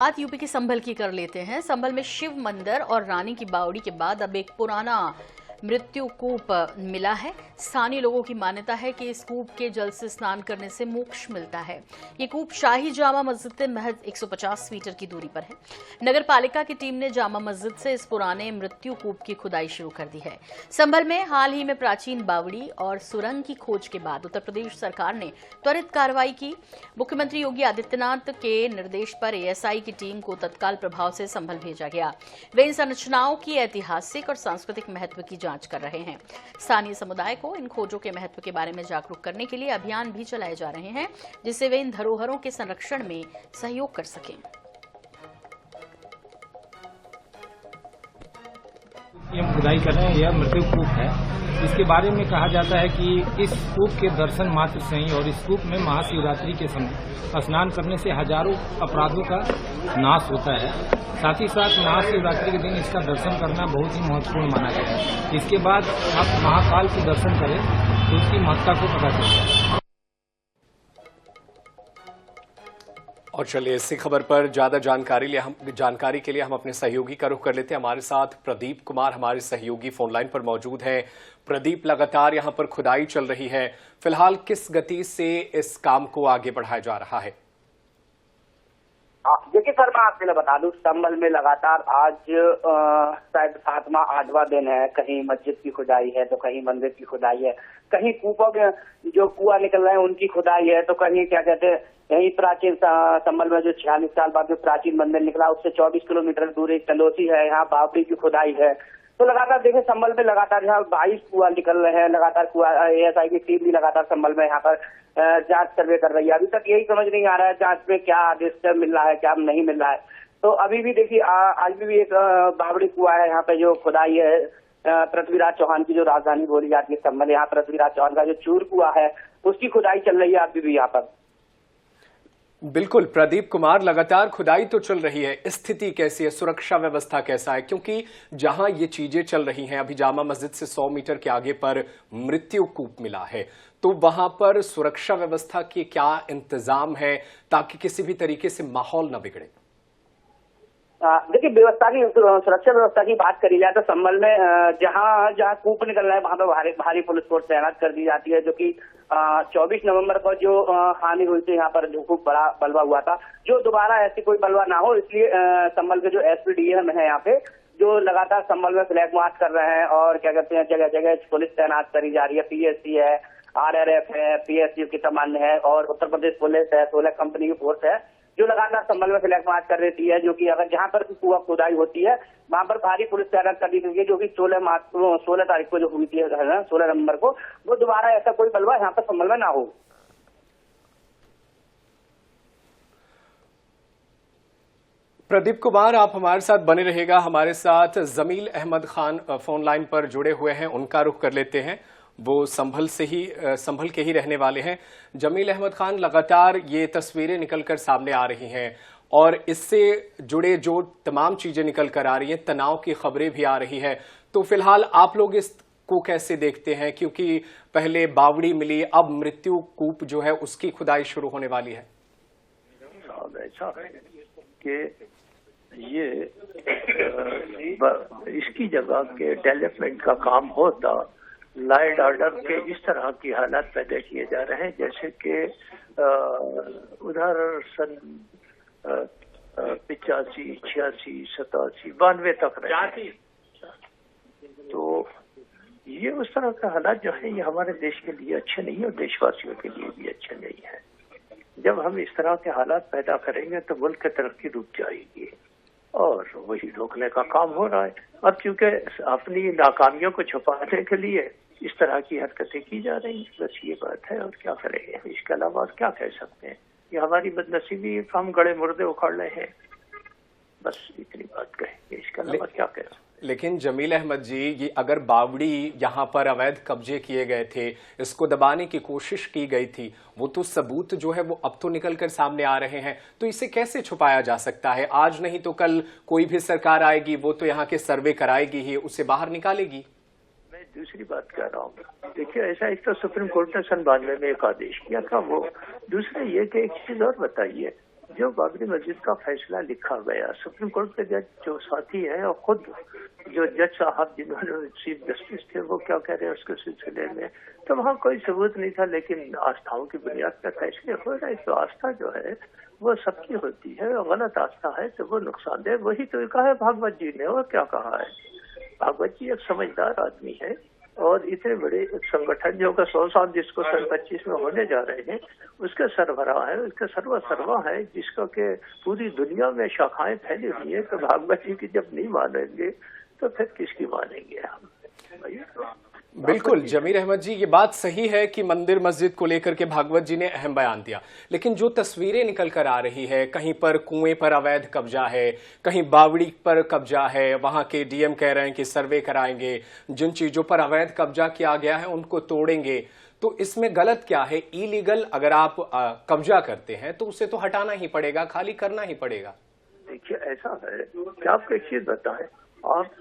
बात यूपी के संभल की कर लेते हैं। संभल में शिव मंदिर और रानी की बावड़ी के बाद अब एक पुराना मृत्यु कूप मिला है। स्थानीय लोगों की मान्यता है कि इस कूप के जल से स्नान करने से मोक्ष मिलता है। ये कूप शाही जामा मस्जिद से महज 150 मीटर की दूरी पर है। नगर पालिका की टीम ने जामा मस्जिद से इस पुराने मृत्यु कूप की खुदाई शुरू कर दी है। संभल में हाल ही में प्राचीन बावड़ी और सुरंग की खोज के बाद उत्तर प्रदेश सरकार ने त्वरित कार्रवाई की। मुख्यमंत्री योगी आदित्यनाथ के निर्देश पर एएसआई की टीम को तत्काल प्रभाव से संभल भेजा गया। वे इन संरचनाओं की ऐतिहासिक और सांस्कृतिक महत्व की जांच कर रहे हैं। स्थानीय समुदाय को इन खोजों के महत्व के बारे में जागरूक करने के लिए अभियान भी चलाए जा रहे हैं, जिससे वे इन धरोहरों के संरक्षण में सहयोग कर सकें। हम खुदाई कर रहे हैं, यह मृत्यु कूप है। इसके बारे में कहा जाता है कि इस कूप के दर्शन मात्र से ही और इस कूप में महाशिवरात्रि के समय स्नान करने से हजारों अपराधों का नाश होता है। साथ ही साथ महाशिवरात्रि के दिन इसका दर्शन करना बहुत ही महत्वपूर्ण माना गया है। इसके बाद आप महाकाल के दर्शन करें तो उसकी महत्ता को पता चलता है। और चलिए इसी खबर पर ज्यादा जानकारी के लिए हम अपने सहयोगी का रुख कर लेते हैं। हमारे साथ प्रदीप कुमार हमारे सहयोगी फोन लाइन पर मौजूद हैं। प्रदीप, लगातार यहां पर खुदाई चल रही है, फिलहाल किस गति से इस काम को आगे बढ़ाया जा रहा है? देखिए सर, मैं आपके लिए बता दूं, संभल में लगातार आज शायद 7वां 8वां दिन है। कहीं मस्जिद की खुदाई है तो कहीं मंदिर की खुदाई है, कहीं कूपों के जो कुआं निकल रहे हैं उनकी खुदाई है, तो कहीं क्या कहते हैं यही प्राचीन संभल में जो 46 साल बाद जो प्राचीन मंदिर निकला उससे 24 किलोमीटर दूर एक तलोसी है, यहाँ बावड़ी की खुदाई है। तो लगातार देखिए संभल में लगातार यहाँ 22 कुआं निकल रहे हैं। लगातार कुआं एएसआई की टीम भी लगातार संभल में यहाँ पर जांच सर्वे कर रही है। अभी तक यही समझ नहीं आ रहा है जांच में क्या आदेश मिल रहा है, क्या नहीं मिल रहा है। तो अभी भी देखिए आज भी एक बावड़ी कुआं है यहाँ पे जो खुदाई है। पृथ्वीराज चौहान की जो राजधानी बोली जाती है संभल, यहाँ पृथ्वीराज चौहान का जो चूर कुआं है उसकी खुदाई चल रही है अभी भी यहाँ पर। बिल्कुल प्रदीप कुमार, लगातार खुदाई तो चल रही है, स्थिति कैसी है, सुरक्षा व्यवस्था कैसा है? क्योंकि जहां ये चीजें चल रही हैं, अभी जामा मस्जिद से 100 मीटर के आगे पर मृत्यु कूप मिला है, तो वहां पर सुरक्षा व्यवस्था के क्या इंतजाम है ताकि किसी भी तरीके से माहौल न बिगड़े? देखिए व्यवस्था की, सुरक्षा व्यवस्था की बात करी जाए तो संभल में जहां कूप निकल रहा है वहां पर भारी पुलिस फोर्स तैनात कर दी जाती है। जो कि 24 नवंबर को जो हानि हुई थी यहाँ पर जो खूब बड़ा बलवा हुआ था, जो दोबारा ऐसी कोई बलवा ना हो, इसलिए संभल के जो एसपीडीएम है यहाँ पे जो लगातार संभल में फ्लैग मार्च कर रहे हैं और क्या कहते हैं जगह जगह पुलिस तैनात करी जा रही है। पीएससी है, आरआरएफ है, पीएसयू की सामान्य है और उत्तर प्रदेश पुलिस है, 16 कंपनी की फोर्स है जो लगातार संभल में फ्लैग मार्च कर रहती है। जो कि अगर जहां पर कुआं खुदाई होती है वहां पर भारी पुलिस तैनात कर दी गई है, जो कि 16 तारीख को जो हुई थी 16 नवंबर को, वो दोबारा ऐसा कोई बलवा यहाँ पर संभल में ना हो। प्रदीप कुमार, आप हमारे साथ बने रहेगा। हमारे साथ जमील अहमद खान फोन लाइन पर जुड़े हुए हैं, उनका रुख कर लेते हैं। वो संभल के ही रहने वाले हैं। जमील अहमद खान, लगातार ये तस्वीरें निकलकर सामने आ रही हैं और इससे जुड़े जो तमाम चीजें निकल कर आ रही हैं, तनाव की खबरें भी आ रही है, तो फिलहाल आप लोग इसको कैसे देखते हैं? क्योंकि पहले बावड़ी मिली, अब मृत्यु कूप जो है उसकी खुदाई शुरू होने वाली है। ऐसा है कि ये इसकी जगह के डेवलपमेंट का काम होता, लॉ एंड ऑर्डर के इस तरह की हालात पैदा किए जा रहे हैं जैसे कि उधर सन 85, 86, 87, 92 तक रहे। तो ये उस तरह का हालात जो है ये हमारे देश के लिए अच्छे नहीं है और देशवासियों के लिए भी अच्छे नहीं है। जब हम इस तरह के हालात पैदा करेंगे तो मुल्क की तरक्की रुक जाएगी और वही रोकने का काम हो रहा है। अब चूंकि अपनी नाकामियों को छुपाने के लिए इस तरह की हरकतें की जा रही हैं, बस ये बात है और क्या करेंगे, इसके अलावा और क्या कह सकते हैं। ये हमारी बदनसीबी, हम गड़े मुर्दे उखाड़ रहे हैं, बस इतनी बात कहेंगे, इसके अलावा क्या कह सकते हैं। लेकिन जमील अहमद जी, ये अगर बावड़ी यहाँ पर अवैध कब्जे किए गए थे, इसको दबाने की कोशिश की गई थी, वो तो सबूत जो है वो अब तो निकल कर सामने आ रहे हैं, तो इसे कैसे छुपाया जा सकता है? आज नहीं तो कल कोई भी सरकार आएगी, वो तो यहाँ के सर्वे कराएगी ही, उसे बाहर निकालेगी। मैं दूसरी बात कह रहा हूँ, देखिए ऐसा एक तो सुप्रीम कोर्ट ने सन 92 में एक आदेश किया था वो, दूसरा ये कि एक चीज और बताइए, जो बाबरी मस्जिद का फैसला लिखा गया, सुप्रीम कोर्ट के जज जो साथी है और खुद जो जज साहब जिन्होंने चीफ जस्टिस थे वो क्या कह रहे हैं उसके सिलसिले में, तो वहाँ कोई सबूत नहीं था, लेकिन आस्थाओं की बुनियाद पर फैसले हो रहे। तो आस्था जो है वो सबकी होती है, और गलत आस्था है तो वो नुकसानदेह। वही तो कहा है भागवत जी ने, और क्या कहा है। भागवत जी एक समझदार आदमी है, और इतने बड़े एक संगठन जो का 100 साल जिसको सन 25 में होने जा रहे हैं, उसके सरबराह है, उसके सर्वा है, जिसका के पूरी दुनिया में शाखाएं फैली हुई है। तो भागवत जी की जब नहीं मानेंगे तो फिर किसकी मानेंगे हम। बिल्कुल जमीर अहमद जी, ये बात सही है कि मंदिर मस्जिद को लेकर के भागवत जी ने अहम बयान दिया, लेकिन जो तस्वीरें निकल कर आ रही है, कहीं पर कुएं पर अवैध कब्जा है, कहीं बावड़ी पर कब्जा है, वहां के डीएम कह रहे हैं कि सर्वे कराएंगे, जिन चीजों पर अवैध कब्जा किया गया है उनको तोड़ेंगे, तो इसमें गलत क्या है? इलीगल अगर आप कब्जा करते हैं तो उसे तो हटाना ही पड़ेगा, खाली करना ही पड़ेगा। देखिए ऐसा है कि आपको एक चीज बताएं, आप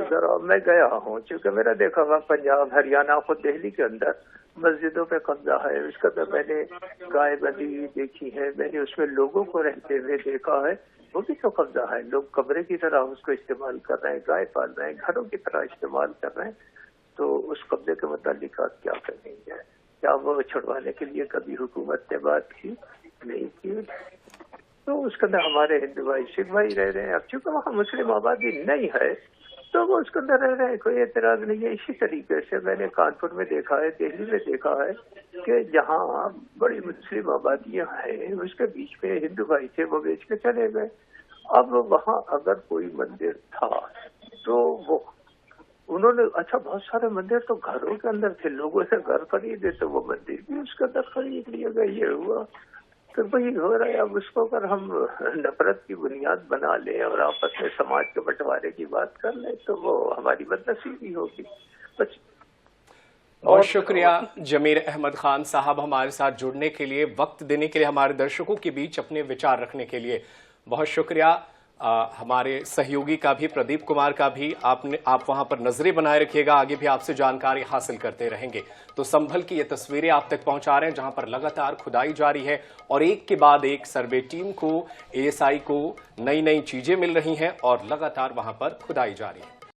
जरा, मैं गया हूँ, चूंकि मेरा देखा हुआ पंजाब, हरियाणा, खुद दिल्ली के अंदर मस्जिदों पे कब्जा है, उसका तो मैंने गाय बंदी देखी है, मैंने उसमें लोगों को रहते हुए देखा है, वो भी तो कब्जा है। लोग कमरे की तरह उसको इस्तेमाल कर रहे हैं, गाय पाल रहे हैं, घरों की तरह इस्तेमाल कर रहे हैं। तो उस कब्जे के मुतालिक आप क्या करेंगे? क्या वो छुड़वाने के लिए कभी हुकूमत ने बात की? नहीं की। तो उसके अंदर हमारे हिंदू भाई, सिख भाई रह रहे हैं। अब चूंकि वहाँ मुस्लिम आबादी नहीं है तो वो उसके अंदर रह रहे हैं, कोई एतराज नहीं है। इसी तरीके से मैंने कानपुर में देखा है, दिल्ली में देखा है कि जहाँ बड़ी मुस्लिम आबादियां हैं उसके बीच में हिंदू भाई थे, वो बेच के चले गए। अब वहाँ अगर कोई मंदिर था तो वो उन्होंने, अच्छा बहुत सारे मंदिर तो घरों के अंदर थे, लोगों से घर खरीदे तो वो मंदिर भी उसके अंदर खरीद लिया गया। ये हुआ तो वही हो रहा है। अब उसको अगर हम नफरत की बुनियाद बना लें और आपस में समाज के बंटवारे की बात कर लें तो वो हमारी बदनसीबी होगी। बहुत शुक्रिया जमीर अहमद खान साहब, हमारे साथ जुड़ने के लिए, वक्त देने के लिए, हमारे दर्शकों के बीच अपने विचार रखने के लिए बहुत शुक्रिया। हमारे सहयोगी का भी, प्रदीप कुमार का भी, आप वहां पर नजरें बनाए रखिएगा, आगे भी आपसे जानकारी हासिल करते रहेंगे। तो संभल की ये तस्वीरें आप तक पहुंचा रहे हैं जहां पर लगातार खुदाई जारी है और एक के बाद एक सर्वे टीम को, एएसआई को नई नई चीजें मिल रही हैं और लगातार वहां पर खुदाई जारी है।